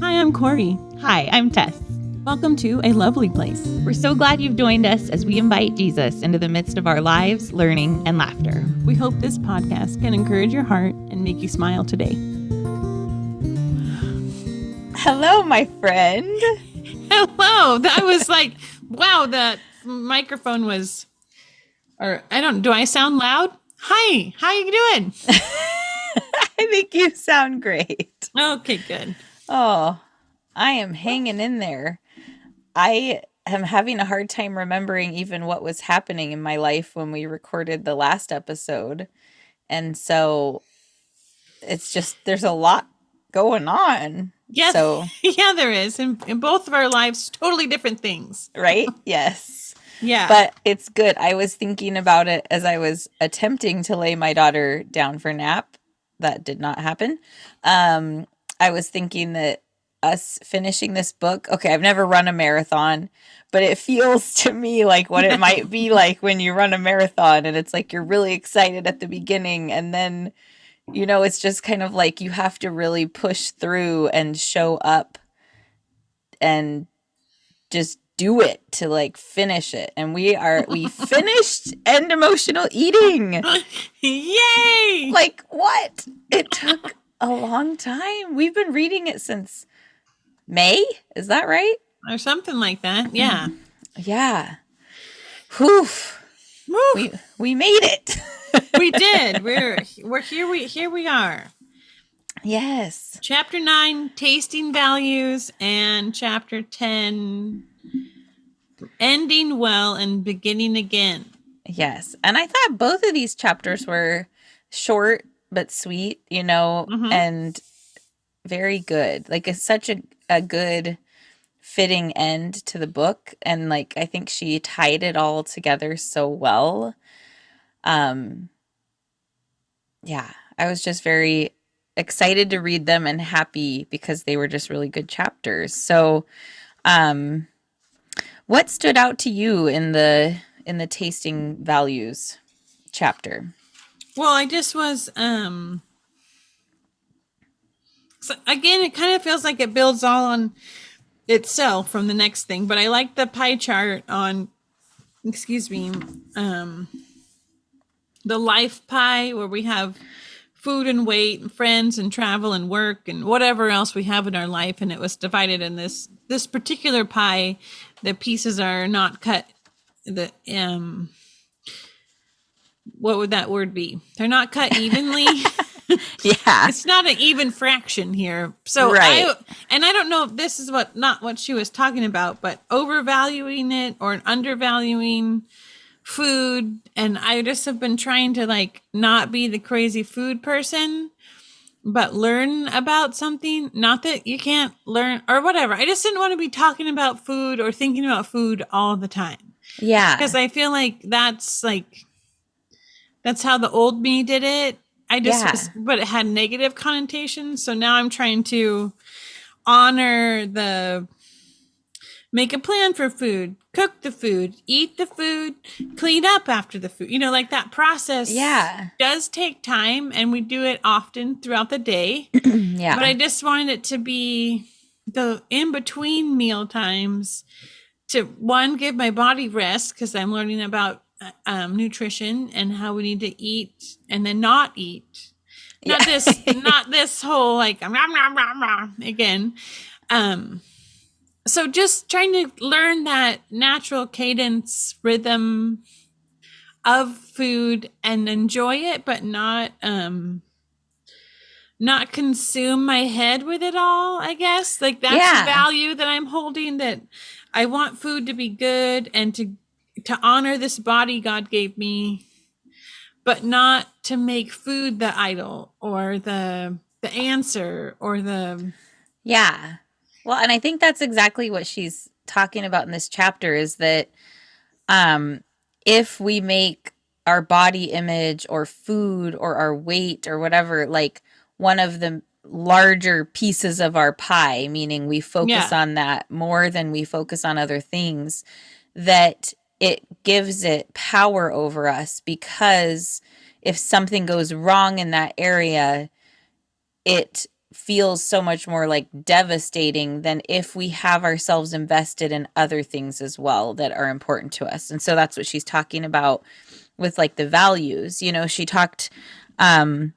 Hi, I'm Corey. Hi, I'm Tess. Welcome to A Lovely Place. We're so glad you've joined us as we invite Jesus into the midst of our lives, learning, and laughter. We hope this podcast can encourage your heart and make you smile today. Hello, my friend. Hello. That was like, wow, that microphone was, do I sound loud? Hi, how you doing? I think you sound great. Okay, good. Oh, I am hanging in there. I am having a hard time remembering even what was happening in my life when we recorded the last episode. And so it's just, there's a lot going on. Yes. So, yeah, there is. In both of our lives, totally different things. Right? Yes. Yeah. But it's good. I was thinking about it as I was attempting to lay my daughter down for nap. That did not happen. I was thinking that us finishing this book, okay, I've never run a marathon, but it feels to me like what it might be like when you run a marathon and it's like you're really excited at the beginning and then, you know, it's just kind of like you have to really push through and show up and just do it to like finish it. And we finished End Emotional Eating. Yay! Like what? It took a long time. We've been reading it since May. Is that right? Or something like that. Yeah. Yeah. Whew. We made it. We did. We're here we are. Yes. Chapter 9, Tasting Values, and Chapter 10, Ending Well and Beginning Again. Yes. And I thought both of these chapters were short but sweet, you know, and very good. Like it's such a good fitting end to the book. And like I think she tied it all together so well. Yeah, I was just very excited to read them and happy because they were just really good chapters. So what stood out to you in the tasting values chapter? Well, I just was so again, it kind of feels like it builds all on itself from the next thing, but I like the pie chart on the life pie where we have food and weight and friends and travel and work and whatever else we have in our life, and it was divided in this particular pie. The pieces are not cut. What would that word be? They're not cut evenly. Yeah, it's not an even fraction here. So right. I don't know if this is not what she was talking about, but overvaluing it or undervaluing food. And I just have been trying to like not be the crazy food person, but learn about something. Not that you can't learn or whatever. I just didn't want to be talking about food or thinking about food all the time. Yeah. Because I feel like that's how the old me did it. But it had negative connotations. So now I'm trying to honor make a plan for food, cook the food, eat the food, clean up after the food. You know, like that process does take time and we do it often throughout the day. Yeah. But I just wanted it to be the in-between meal times to, one, give my body rest because I'm learning about nutrition and how we need to eat and then not eat. Not this whole like again. So just trying to learn that natural cadence rhythm of food and enjoy it, but not consume my head with it all, I guess. Like that's the value that I'm holding, that I want food to be good and to honor this body God gave me, but not to make food the idol or the answer or the... Yeah. Well, and I think that's exactly what she's talking about in this chapter is that if we make our body image or food or our weight or whatever, like one of the larger pieces of our pie, meaning we focus on that more than we focus on other things, that it gives it power over us, because if something goes wrong in that area, it feels so much more like devastating than if we have ourselves invested in other things as well that are important to us. And so that's what she's talking about with like the values. You know, she talked, one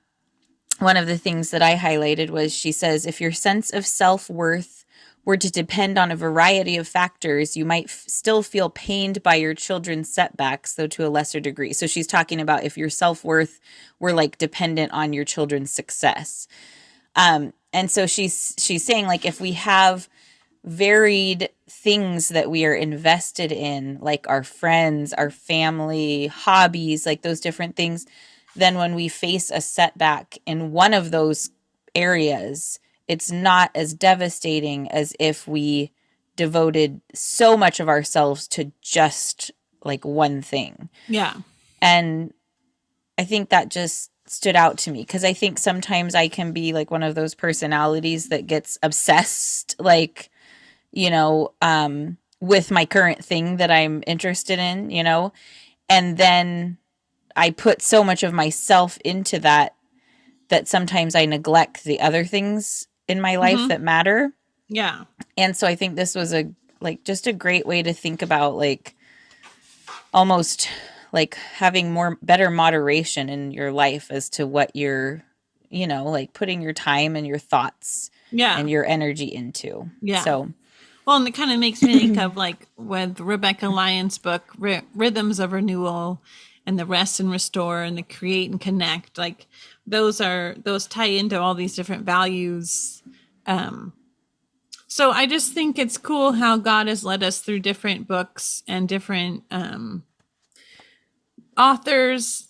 of the things that I highlighted was she says, if your sense of self worth were to depend on a variety of factors, you might still feel pained by your children's setbacks, though to a lesser degree. So she's talking about if your self worth were like dependent on your children's success. And so she's saying like if we have varied things that we are invested in, like our friends, our family, hobbies, like those different things, then when we face a setback in one of those areas, it's not as devastating as if we devoted so much of ourselves to just like one thing. Yeah. And I think that just stood out to me because I think sometimes I can be like one of those personalities that gets obsessed, like, you know, with my current thing that I'm interested in, you know, and then I put so much of myself into that that sometimes I neglect the other things in my life that matter. Yeah. And so I think this was a like just a great way to think about like almost like having more better moderation in your life as to what you're, you know, like putting your time and your thoughts Yeah. and your energy into. Yeah. So, Well, and it kind of makes me think of like with Rebecca Lyon's book, Rhythms of Renewal, and the Rest and Restore, and the Create and Connect. Like those tie into all these different values. So I just think it's cool how God has led us through different books and different authors,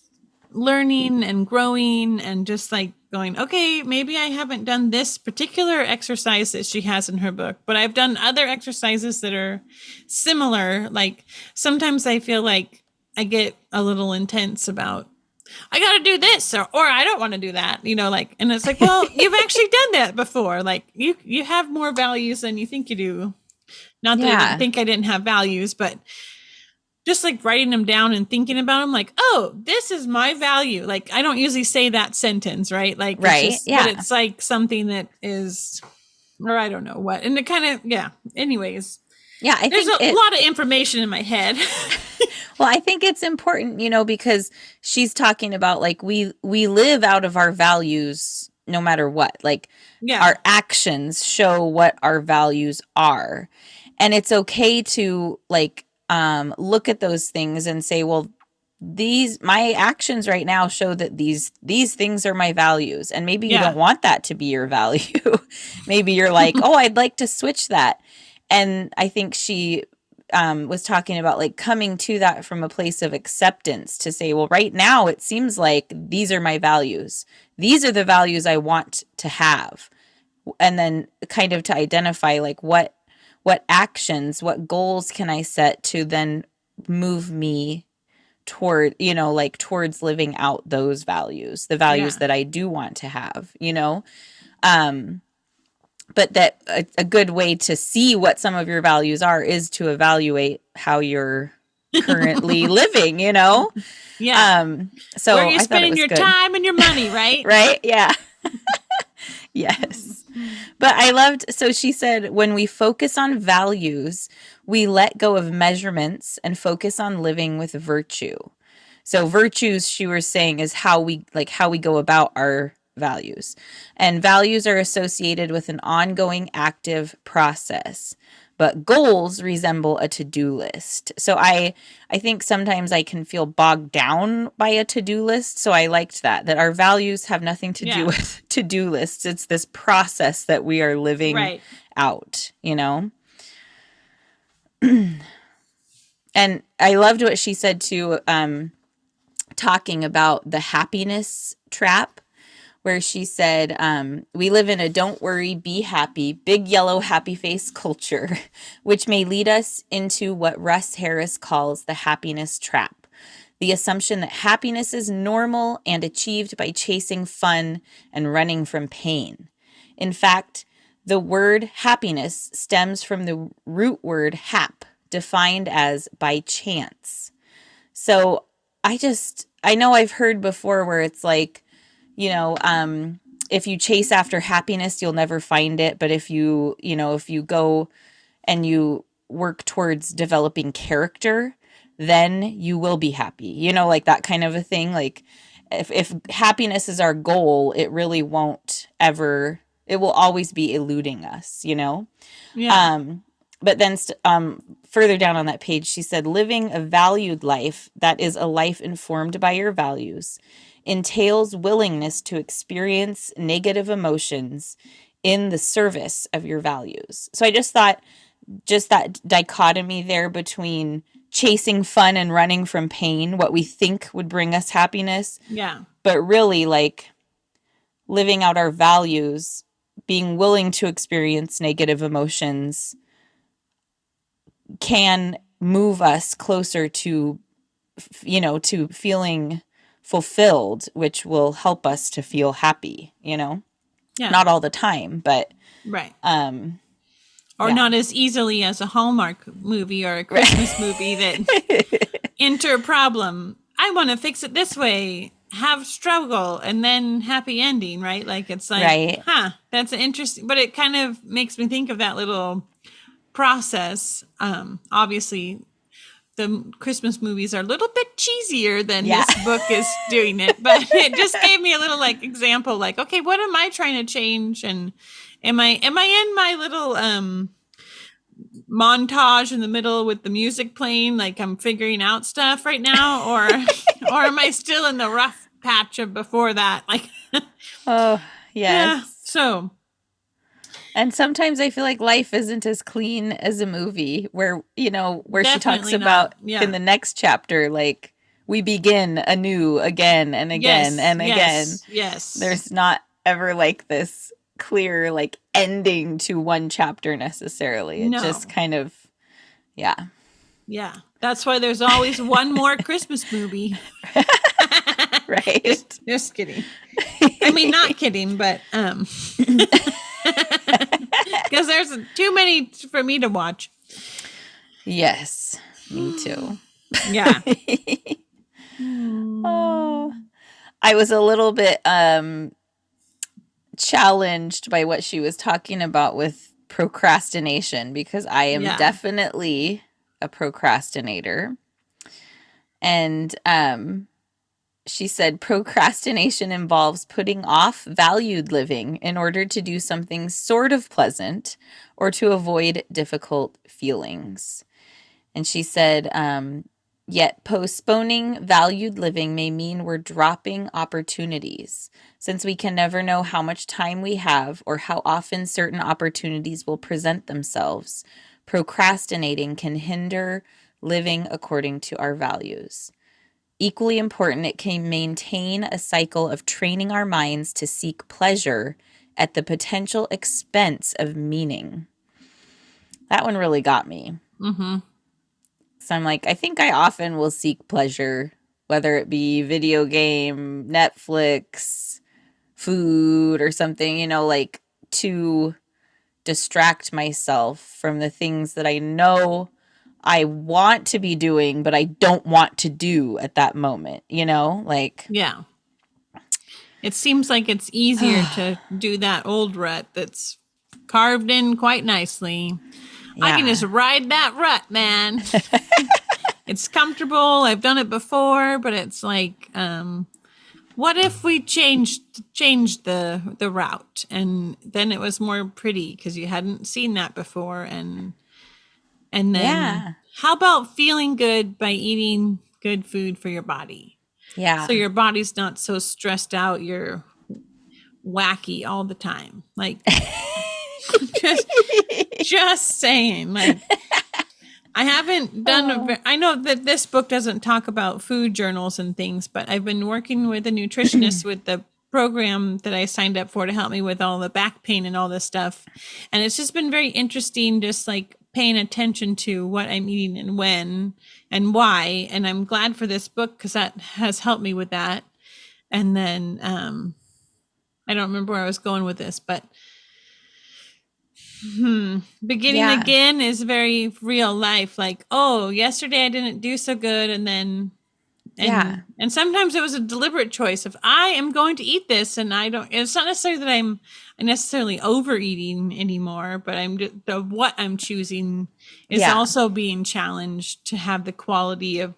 learning and growing, and just like going, okay, maybe I haven't done this particular exercise that she has in her book, but I've done other exercises that are similar. Like sometimes I feel like I get a little intense about, I got to do this, or I don't want to do that, you know, like, and it's like, well, you've actually done that before. Like you have more values than you think you do. Not that I didn't think I didn't have values, but just like writing them down and thinking about them, like, oh, this is my value. Like, I don't usually say that sentence, right? Like, right. It's just, but it's like something that is, or I don't know what. And it kind of, yeah. Anyways, yeah, there's a lot of information in my head. Well, I think it's important, you know, because she's talking about like we live out of our values no matter what. Like our actions show what our values are. And it's okay to like look at those things and say, well, my actions right now show that these things are my values. And maybe you don't want that to be your value. Maybe you're like, oh, I'd like to switch that. And I think she was talking about like coming to that from a place of acceptance to say, well, right now it seems like these are my values. These are the values I want to have. And then kind of to identify like what actions, what goals can I set to then move me toward, you know, like towards living out those values, the values that I do want to have, you know? But that a good way to see what some of your values are is to evaluate how you're currently living, you know? Yeah. So where are you spending your time and your money, right? Right? Yeah. Yes. But I loved, so she said, when we focus on values, we let go of measurements and focus on living with virtue. So virtues, she was saying, is how we go about our values. And values are associated with an ongoing active process. But goals resemble a to-do list. So I think sometimes I can feel bogged down by a to-do list. So I liked that our values have nothing to do with to-do lists. It's this process that we are living out, you know? And I loved what she said too, talking about the happiness trap, where she said, we live in a don't worry, be happy, big yellow happy face culture, which may lead us into what Russ Harris calls the happiness trap. The assumption that happiness is normal and achieved by chasing fun and running from pain. In fact, the word happiness stems from the root word hap, defined as by chance. So I know I've heard before where it's like, you know, if you chase after happiness, you'll never find it. But if you go and you work towards developing character, then you will be happy. Like that kind of a thing. Like if happiness is our goal, it really won't ever, it will always be eluding us. Yeah. Um, but then further down on that page, she said, living a valued life, that is a life informed by your values, entails willingness to experience negative emotions in the service of your values. So I just thought, just that dichotomy there between chasing fun and running from pain, what we think would bring us happiness, Yeah. but really like living out our values, being willing to experience negative emotions can move us closer to feeling fulfilled, which will help us to feel happy. Yeah. Not all the time, but Right. um Or yeah. not as easily as a Hallmark movie or a Christmas movie that enter problem. I want to fix it this way, have struggle, and then happy ending, right? Like it's like, Right. that's an interesting, but it kind of makes me think of that little process. Obviously, the Christmas movies are a little bit cheesier than Yeah. this book is doing it, but it just gave me a little like example, like, okay, what am I trying to change? And am I in my little montage in the middle with the music playing, like I'm figuring out stuff right now, or am I still in the rough patch of before that? Like, Oh, yeah. yes. So, And sometimes I feel like life isn't as clean as a movie where she talks definitely not. about in Yeah. the next chapter, like we begin anew again and again Yes. and again. Yes. Yes. There's not ever like this clear like ending to one chapter necessarily. It No. just kind of, yeah. Yeah. That's why there's always one more Christmas movie. Right. Just kidding. I mean, not kidding, but because there's too many for me to watch. Yes, me too. Yeah. Oh, I was a little bit challenged by what she was talking about with procrastination because I am Yeah. definitely a procrastinator. And she said procrastination involves putting off valued living in order to do something sort of pleasant or to avoid difficult feelings. And she said, yet postponing valued living may mean we're dropping opportunities, since we can never know how much time we have or how often certain opportunities will present themselves. Procrastinating can hinder living according to our values. Equally important, it can maintain a cycle of training our minds to seek pleasure at the potential expense of meaning. That one really got me. Mm-hmm. So I'm like, I think I often will seek pleasure, whether it be video game, Netflix, food, or something, like to distract myself from the things that I know I want to be doing, but I don't want to do at that moment, like. Yeah. It seems like it's easier to do that old rut that's carved in quite nicely. I can just ride that rut, man. It's comfortable. I've done it before, but it's like, what if we changed the route and then it was more pretty because you hadn't seen that before, and then Yeah. how about feeling good by eating good food for your body? Yeah. So your body's not so stressed out, you're wacky all the time. Like just saying, like I haven't done I know that this book doesn't talk about food journals and things, but I've been working with a nutritionist with the program that I signed up for to help me with all the back pain and all this stuff. And it's just been very interesting, just like paying attention to what I'm eating and when and why. And I'm glad for this book because that has helped me with that. And then I don't remember where I was going with this, but beginning again is very real life. Like, oh, yesterday I didn't do so good, and then Yeah. And sometimes it was a deliberate choice. If I am going to eat this, and I don't, it's not necessarily that I'm necessarily overeating anymore, but I'm just, the what I'm choosing is Yeah. also being challenged to have the quality of.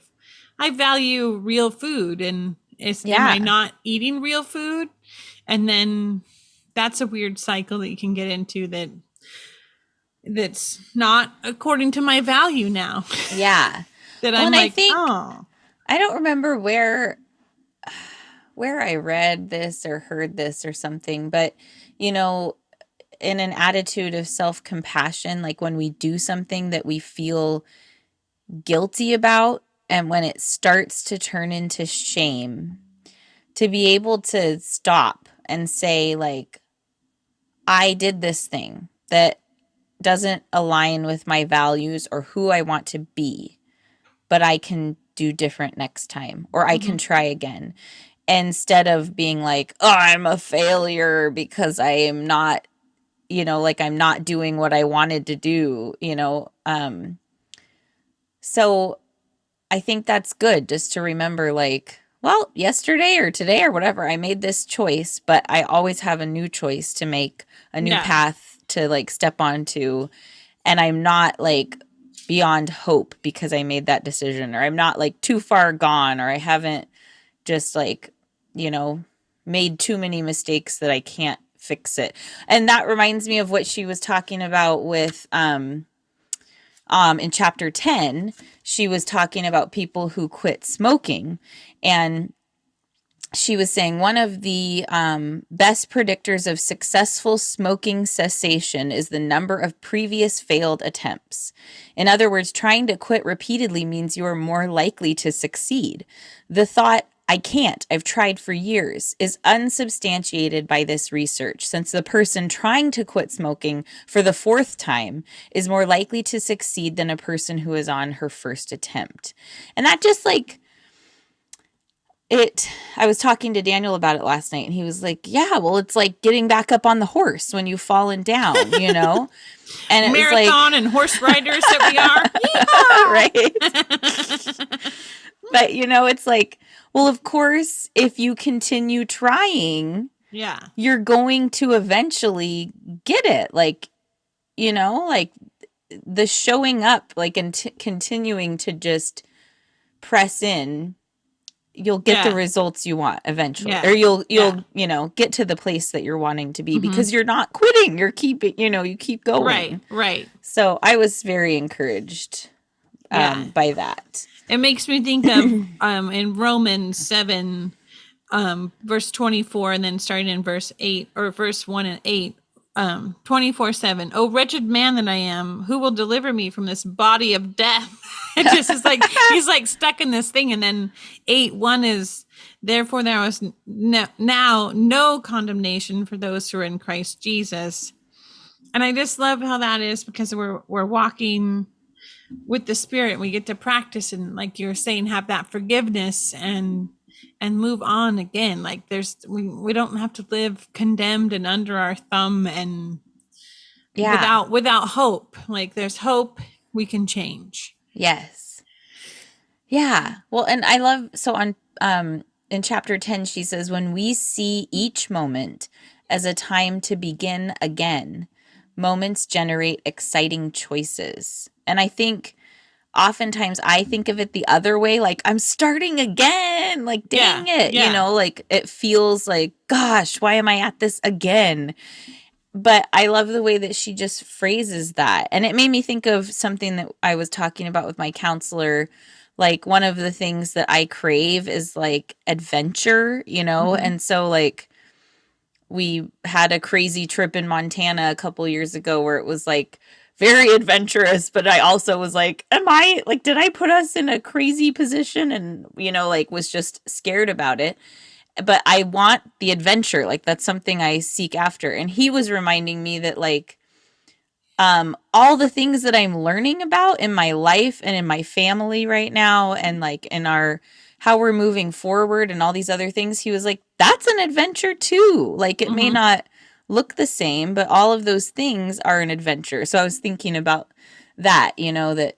I value real food, and am I Yeah. not eating real food? And then that's a weird cycle that you can get into that's not according to my value now. Yeah. That Well, I'm and I like, think oh, I don't remember where I read this or heard this or something, but you know, in an attitude of self-compassion, like when we do something that we feel guilty about and when it starts to turn into shame, to be able to stop and say like, I did this thing that doesn't align with my values or who I want to be, but I can do different next time or I can mhm. try again. Instead of being like, oh, I'm a failure because I am not, like I'm not doing what I wanted to do. So I think that's good just to remember like, well, yesterday or today or whatever, I made this choice, but I always have a new choice to make, a new Yeah. path to like step onto. And I'm not like beyond hope because I made that decision, or I'm not like too far gone, or I haven't just like, you know, made too many mistakes that I can't fix it. And that reminds me of what she was talking about with in chapter 10. She was talking about people who quit smoking, and she was saying one of the best predictors of successful smoking cessation is the number of previous failed attempts. In other words, trying to quit repeatedly means you are more likely to succeed. The thought, I can't, I've tried for years, is unsubstantiated by this research, since the person trying to quit smoking for the fourth time is more likely to succeed than a person who is on her first attempt. And that just like, I was talking to Daniel about it last night, and he was like, yeah, well, it's like getting back up on the horse when you've fallen down. And it was like, Marathon and horse riders that we right. are. But it's like, well, of course, if you continue trying, Yeah. you're going to eventually get it. Like, like the showing up, like, and continuing to just press in, you'll get the Yeah. results you want eventually, or Yeah. you'll Yeah. get to the place that you're wanting to be, Hmm. because you're not quitting, you're keeping, you keep Right. going. Right. So I was very encouraged Yeah. by that. It makes me think of in Romans 7, verse 24, and then starting in verse 8 or verse 1 and 8. 24/7. Oh, wretched man that I am, who will deliver me from this body of death? It just is like he's like stuck in this thing. And then 8:1 is, therefore there was now no condemnation for those who are in Christ Jesus. And I just love how that is, because we're walking with the Spirit. We get to practice, and like you're saying, have that forgiveness and move on again. Like we don't have to live condemned and under our thumb and Yeah. without hope. Like there's hope, we can change. Yes. Yeah. Well, and I love, so on in chapter 10 she says, when we see each moment as a time to begin again, moments generate exciting choices. And I think oftentimes I think of it the other way, like I'm starting again, like dang Yeah. it, Yeah. like it feels like, gosh, why am I at this again? But I love the way that she just phrases that. And it made me think of something that I was talking about with my counselor. Like one of the things that I crave is like adventure. Hmm. And so like we had a crazy trip in Montana a couple years ago where it was like very adventurous, but I also was like, did I put us in a crazy position? And, like was just scared about it. But I want the adventure. Like that's something I seek after. And he was reminding me that like all the things that I'm learning about in my life and in my family right now, and like in our how we're moving forward and all these other things, he was like, that's an adventure too. Like it may Hmm. not look the same, but all of those things are an adventure. So I was thinking about that, that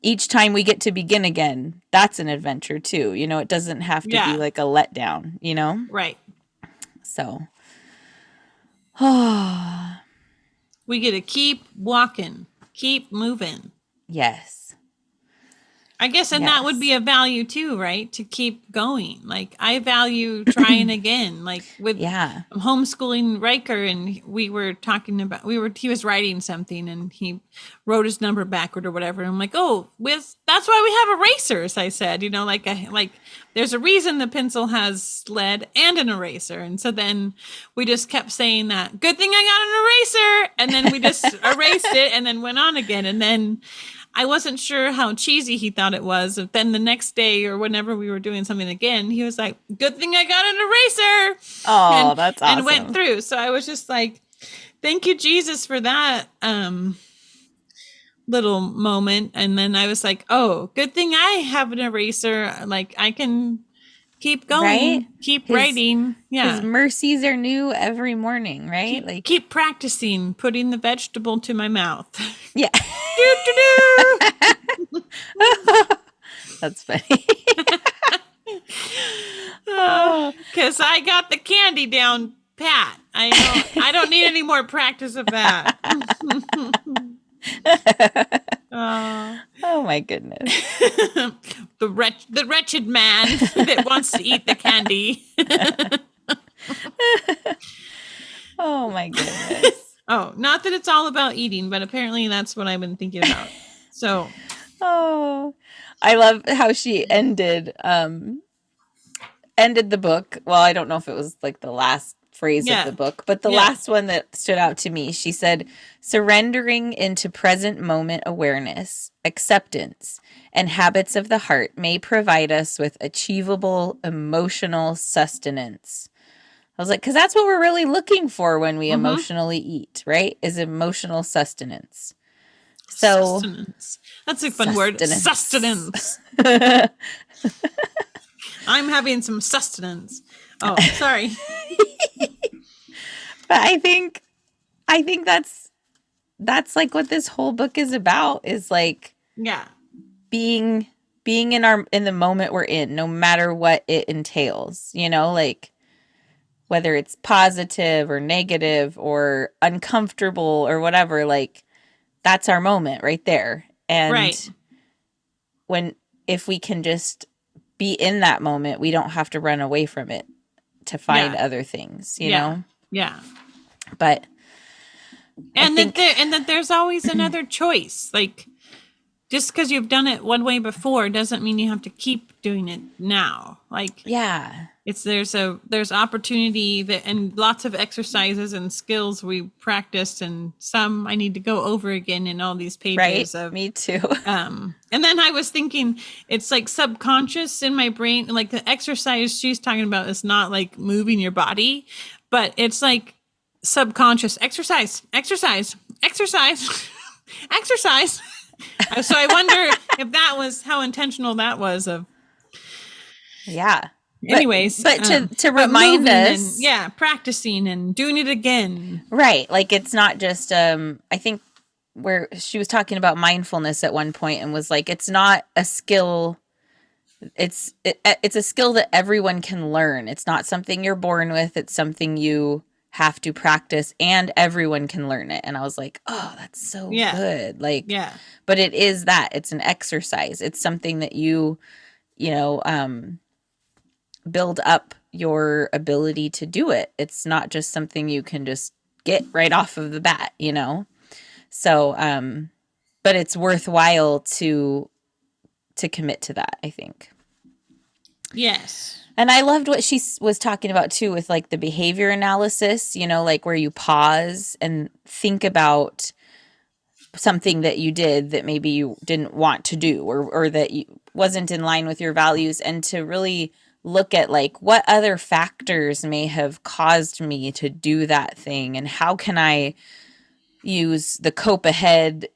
each time we get to begin again, that's an adventure too. You know, it doesn't have to be Yeah. like a letdown, you know? Right. So, oh, We get to keep walking, keep moving. yes. I guess, and that would be Yes. a value too, right? To keep going. Like I value trying again. Like with Yeah. homeschooling Riker, and we were talking about he was writing something, and he wrote his number backward or whatever. And I'm like, oh, with that's why we have erasers. I said, like there's a reason the pencil has lead and an eraser, and so then we just kept saying that. Good thing I got an eraser, and then we just erased it, and then went on again, and then. I wasn't sure how cheesy he thought it was. But then the next day or whenever we were doing something again, he was like, good thing I got an eraser. Oh, that's awesome. And went through. So I was just like, thank you, Jesus, for that little moment. And then I was like, oh, good thing I have an eraser. Like I can keep going, Right? keep writing. Yeah. His mercies are new every morning, right? Keep practicing putting the vegetable to my mouth. Yeah. That's funny. Because I got the candy down pat. I don't need any more practice of that. Oh my goodness. The wretched man that wants to eat the candy. Oh my goodness. Oh, not that it's all about eating, but apparently that's what I've been thinking about. So, I love how she ended the book. Well, I don't know if it was like the last phrase of the book, but the last one that stood out to me, she said, surrendering into present moment awareness, acceptance, and habits of the heart may provide us with achievable emotional sustenance. I was like, because that's what we're really looking for when we emotionally eat, right? Is emotional sustenance. So, sustenance. That's a fun word. Sustenance. I'm having some sustenance. Oh, sorry. But I think that's like what this whole book is about, is like being in the moment we're in, no matter what it entails, you know, like whether it's positive or negative or uncomfortable or whatever, like that's our moment right there. And if we can just be in that moment, we don't have to run away from it to find other things, you know? Yeah. But that there's always another choice. Like just because you've done it one way before doesn't mean you have to keep doing it now. Like there's opportunity and lots of exercises and skills we practiced, and some I need to go over again in all these pages. Right, me too. And then I was thinking it's like subconscious in my brain. Like the exercise she's talking about is not like moving your body, but it's like subconscious exercise. So I wonder if that was how intentional that was of. Yeah. Anyways, but to remind us, practicing and doing it again. Right. Like it's not just, I think where she was talking about mindfulness at one point and was like, it's not a skill. It's a skill that everyone can learn. It's not something you're born with. It's something you have to practice, and everyone can learn it. And I was like, oh, that's so good. Like, but it is that it's an exercise. It's something that you build up your ability to do it. It's not just something you can just get right off of the bat, you know? So, but it's worthwhile to commit to that, I think. Yes. And I loved what she was talking about too, with like the behavior analysis, you know, like where you pause and think about something that you did that maybe you didn't want to do, or that wasn't in line with your values, and to really look at like what other factors may have caused me to do that thing, and how can I use the cope ahead,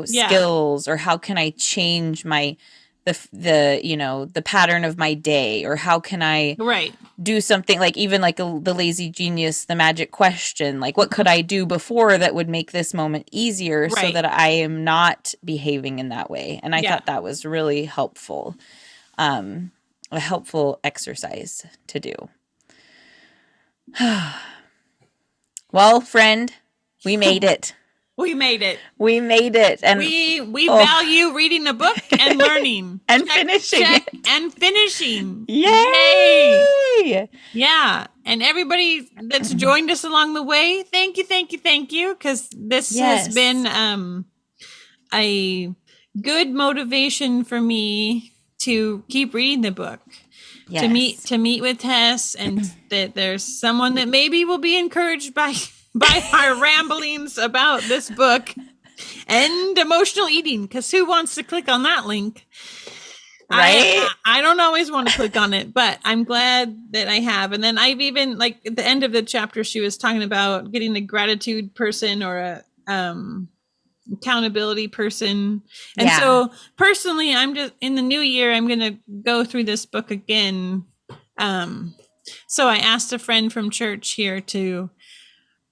skills, or how can I change my the pattern of my day, or how can I Right. do something like even like the lazy genius, the magic question, like what could I do before that would make this moment easier so Right. that I am not behaving in that way. And I Yeah. thought that was really helpful, a helpful exercise to do. Well, friend, we made it. We made it. We made it. And We value reading a book and learning. And finishing it. And finishing. Yay! Yeah. And everybody that's joined us along the way, thank you. Because this has been a good motivation for me to keep reading the book. Yes. To meet with Tess, and that there's someone that maybe will be encouraged by our ramblings about this book and emotional eating, because who wants to click on that link? Right? I don't always want to click on it, but I'm glad that I have. And then I've even, like, at the end of the chapter, she was talking about getting a gratitude person or a accountability person. And so personally, I'm just in the new year, I'm going to go through this book again. So I asked a friend from church here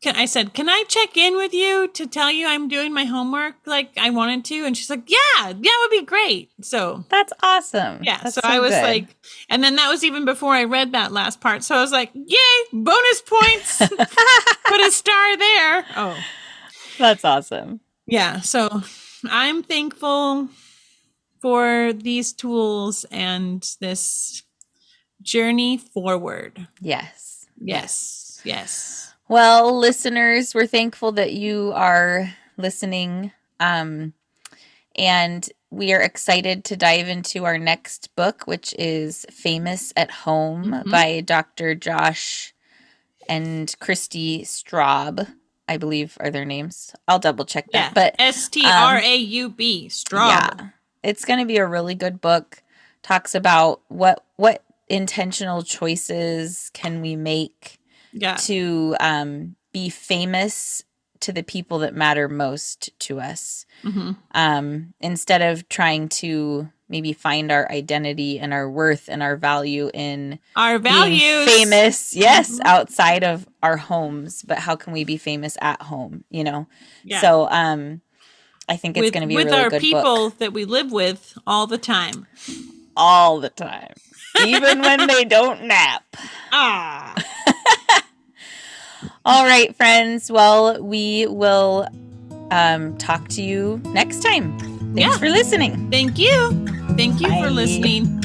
I said, can I check in with you to tell you I'm doing my homework like I wanted to? And she's like, yeah, it would be great. So that's awesome. Yeah. That's so I was good. like, and then that was even before I read that last part. So I was like, yay, bonus points. Put a star there. Oh, that's awesome. Yeah. So I'm thankful for these tools and this journey forward. Yes. Well, listeners, we're thankful that you are listening. And we are excited to dive into our next book, which is Famous at Home by Dr. Josh and Christy Straub, I believe are their names. I'll double check that. But Straub, Straub. Yeah. It's going to be a really good book. Talks about what intentional choices can we make to be famous to the people that matter most to us. Instead of trying to maybe find our identity and our worth and our value in our values, being famous, outside of our homes, but how can we be famous at home, So I think it's going to be a really good book. With our people that we live with all the time. All the time. Even when they don't nap. All right, friends. Well, we will talk to you next time. Thanks for listening. Thank you. Thank you for listening.